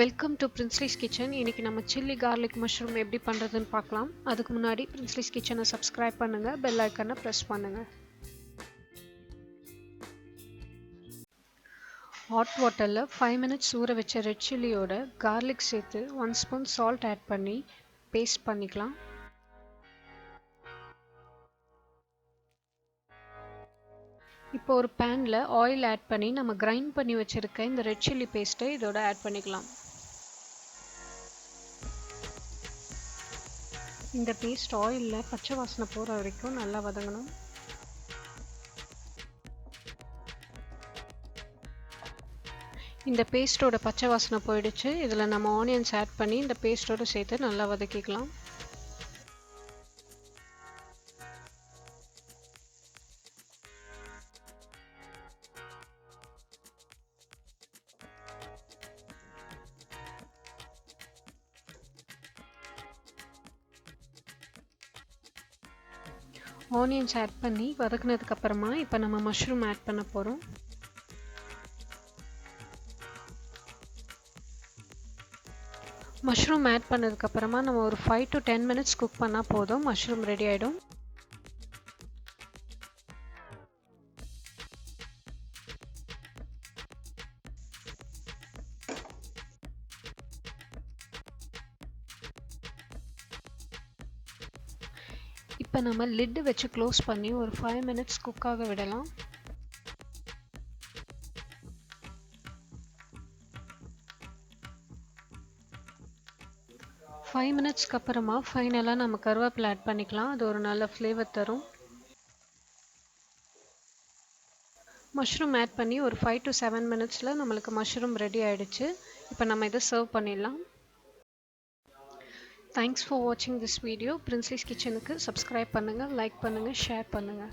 Welcome to பிரின்ஸ்லிஸ் kitchen. இன்னைக்கு நம்ம chilli garlic mushroom எப்படி பண்ணுறதுன்னு பார்க்கலாம். அதுக்கு முன்னாடி பிரின்ஸ்லிஸ் கிச்சனை சப்ஸ்கிரைப் பண்ணுங்கள், பெல் ஐக்கனை ப்ரெஸ் பண்ணுங்கள். ஹாட் வாட்டரில் 5 மினிட்ஸ் ஊற வச்ச ரெட் சில்லியோட கார்லிக் சேர்த்து 1 ஸ்பூன் சால்ட் ஆட் பண்ணி பேஸ்ட் பண்ணிக்கலாம். இப்போ ஒரு பேனில் ஆயில் ஆட் பண்ணி நம்ம கிரைண்ட் பண்ணி வச்சுருக்க இந்த ரெட் சில்லி பேஸ்ட்டை இதோட ஆட் பண்ணிக்கலாம். இந்த பேஸ்ட் ஆயிலில் பச்சை வாசனை போகிற வரைக்கும் நல்லா வதங்கணும். இந்த பேஸ்ட்டோட பச்சை வாசனை போயிடுச்சு. இதில் நம்ம ஆனியன்ஸ் ஆட் பண்ணி இந்த பேஸ்ட்டோடு சேர்த்து நல்லா வதக்கிக்கலாம். ஆனியன்ஸ் ஆட் பண்ணி வதக்குனதுக்கு அப்புறமா இப்போ நம்ம மஷ்ரூம் ஆட் பண்ண போகிறோம். மஷ்ரூம் ஆட் பண்ணதுக்கப்புறமா நம்ம ஒரு 5 to 10 மினிட்ஸ் குக் பண்ணால் போதும், மஷ்ரூம் ரெடி ஆகிடும். இப்போ நம்ம லிட்டு வச்சு க்ளோஸ் பண்ணி ஒரு 5 மினிட்ஸ் குக்காக விடலாம். ஃபைவ் மினிட்ஸ்க்கு அப்புறமா ஃபைனலாக நம்ம கருவேப்பிலை ஆட் பண்ணிக்கலாம். அது ஒரு நல்ல ஃப்ளேவர் தரும். மஷ்ரூம் ஆட் பண்ணி ஒரு 5 to 7 மினிட்ஸில் நம்மளுக்கு மஷ்ரூம் ரெடி ஆகிடுச்சு. இப்போ நம்ம இதை சர்வ் பண்ணிடலாம். தேங்க்ஸ் ஃபார் வாட்சிங் திஸ் வீடியோ. பிரின்ஸ்லிஸ் கிச்சனுக்கு சப்ஸ்கிரைப் பண்ணுங்கள், லைக் பண்ணுங்கள், ஷேர் பண்ணுங்கள்.